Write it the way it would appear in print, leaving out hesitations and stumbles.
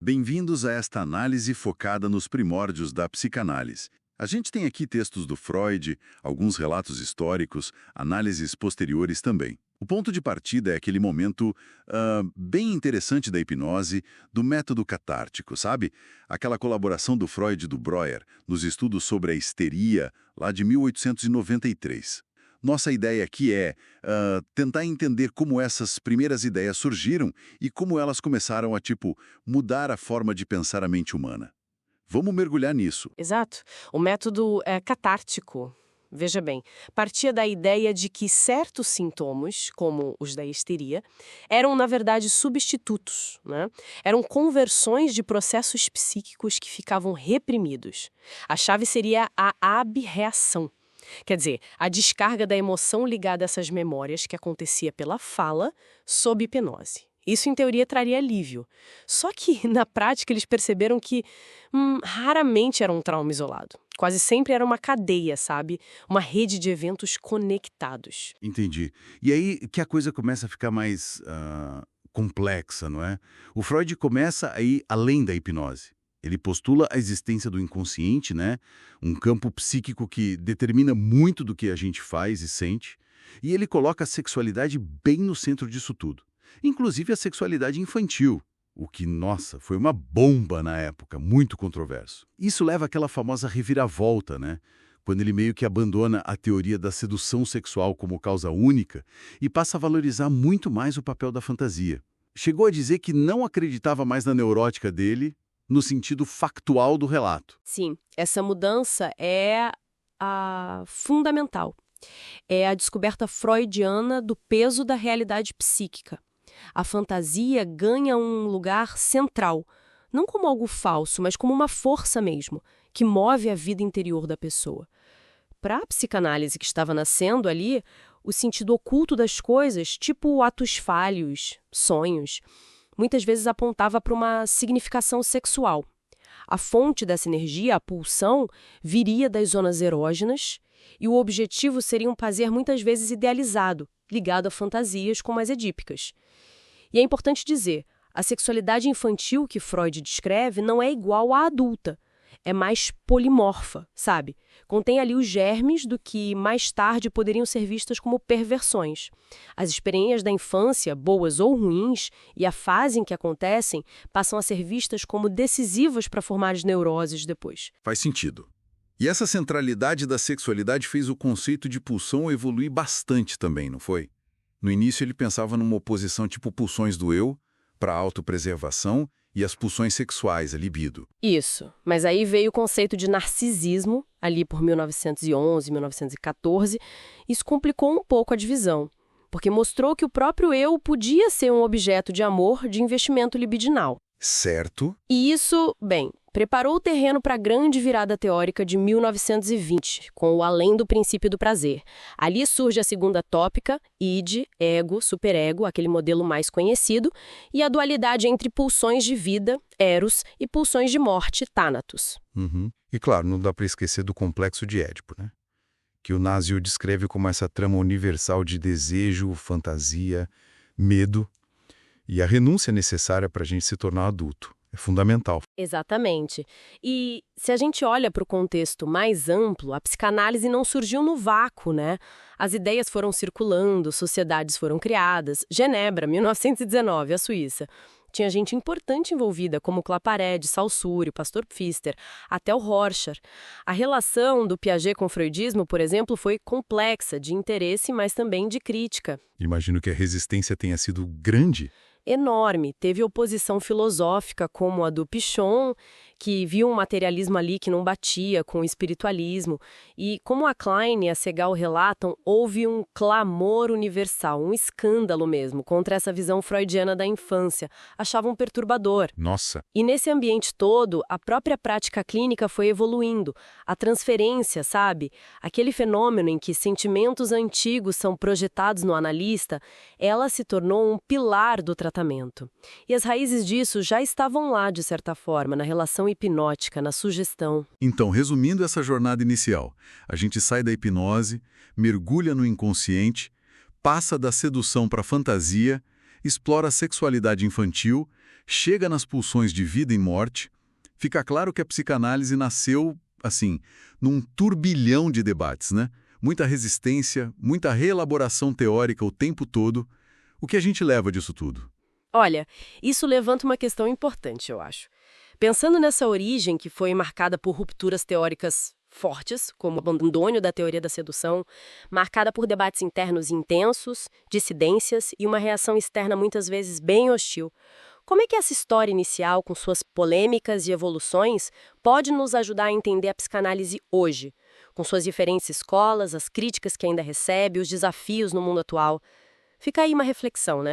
Bem-vindos a esta análise focada nos primórdios da psicanálise. A gente tem aqui textos do Freud, alguns relatos históricos, análises posteriores também. O ponto de partida é aquele momento bem interessante da hipnose, do método catártico, sabe? Aquela colaboração do Freud e do Breuer nos estudos sobre a histeria, lá de 1893. Nossa ideia aqui é tentar entender como essas primeiras ideias surgiram e como elas começaram a, mudar a forma de pensar a mente humana. Vamos mergulhar nisso. Exato. O método é catártico. Veja bem, partia da ideia de que certos sintomas, como os da histeria, eram, na verdade, substitutos, né? Eram conversões de processos psíquicos que ficavam reprimidos. A chave seria a abreação. Quer dizer, a descarga da emoção ligada a essas memórias que acontecia pela fala sob hipnose. Isso, em teoria, traria alívio. Só que, na prática, eles perceberam que raramente era um trauma isolado. Quase sempre era uma cadeia, sabe? Uma rede de eventos conectados. Entendi. E aí que a coisa começa a ficar mais complexa, não é? O Freud começa a ir além da hipnose. Ele postula a existência do inconsciente, né? Um campo psíquico que determina muito do que a gente faz e sente. E ele coloca a sexualidade bem no centro disso tudo. Inclusive a sexualidade infantil, o que, nossa, foi uma bomba na época, muito controverso. Isso leva àquela famosa reviravolta, né? Quando ele meio que abandona a teoria da sedução sexual como causa única e passa a valorizar muito mais o papel da fantasia. Chegou a dizer que não acreditava mais na neurótica dele, no sentido factual do relato. Sim, essa mudança é fundamental. É a descoberta freudiana do peso da realidade psíquica. A fantasia ganha um lugar central, não como algo falso, mas como uma força mesmo, que move a vida interior da pessoa. Para a psicanálise que estava nascendo ali, o sentido oculto das coisas, tipo atos falhos, sonhos, muitas vezes apontava para uma significação sexual. A fonte dessa energia, a pulsão, viria das zonas erógenas e o objetivo seria um prazer muitas vezes idealizado, ligado a fantasias como as edípicas. E é importante dizer, a sexualidade infantil que Freud descreve não é igual à adulta. É mais polimorfa, sabe? Contém ali os germes do que mais tarde poderiam ser vistas como perversões. As experiências da infância, boas ou ruins, e a fase em que acontecem, passam a ser vistas como decisivas para formar as neuroses depois. Faz sentido. E essa centralidade da sexualidade fez o conceito de pulsão evoluir bastante também, não foi? No início ele pensava numa oposição tipo pulsões do eu para a autopreservação e as pulsões sexuais, a libido. Isso, mas aí veio o conceito de narcisismo, ali por 1911, 1914. Isso complicou um pouco a divisão, porque mostrou que o próprio eu podia ser um objeto de amor, de investimento libidinal. Certo. E isso, bem, preparou o terreno para a grande virada teórica de 1920, com o além do princípio do prazer. Ali surge a segunda tópica, id, ego, superego, aquele modelo mais conhecido, e a dualidade entre pulsões de vida, eros, e pulsões de morte, thanatos. E claro, não dá para esquecer do complexo de Édipo, né? Que o Nazi o descreve como essa trama universal de desejo, fantasia, medo e a renúncia necessária para a gente se tornar adulto. É fundamental. Exatamente. E se a gente olha para o contexto mais amplo, a psicanálise não surgiu no vácuo, né? As ideias foram circulando, sociedades foram criadas. Genebra, 1919, a Suíça. Tinha gente importante envolvida, como Claparede, Saussure, Pastor Pfister, até o Rorschach. A relação do Piaget com o freudismo, por exemplo, foi complexa, de interesse, mas também de crítica. Imagino que a resistência tenha sido grande. Enorme. Teve oposição filosófica como a do Pichon, que viu um materialismo ali que não batia com o espiritualismo. E como a Klein e a Segal relatam, houve um clamor universal, um escândalo mesmo, contra essa visão freudiana da infância. Achavam perturbador. Nossa. E nesse ambiente todo, a própria prática clínica foi evoluindo. A transferência, sabe? Aquele fenômeno em que sentimentos antigos são projetados no analista, ela se tornou um pilar do tratamento. E as raízes disso já estavam lá, de certa forma, na relação hipnótica, na sugestão. Então, resumindo essa jornada inicial, a gente sai da hipnose, mergulha no inconsciente, passa da sedução para a fantasia, explora a sexualidade infantil, chega nas pulsões de vida e morte, fica claro que a psicanálise nasceu, assim, num turbilhão de debates, né? Muita resistência, muita reelaboração teórica o tempo todo. O que a gente leva disso tudo? Olha, isso levanta uma questão importante, eu acho. Pensando nessa origem que foi marcada por rupturas teóricas fortes, como o abandono da teoria da sedução, marcada por debates internos intensos, dissidências e uma reação externa muitas vezes bem hostil. Como é que essa história inicial, com suas polêmicas e evoluções, pode nos ajudar a entender a psicanálise hoje, com suas diferentes escolas, as críticas que ainda recebe, os desafios no mundo atual? Fica aí uma reflexão, né?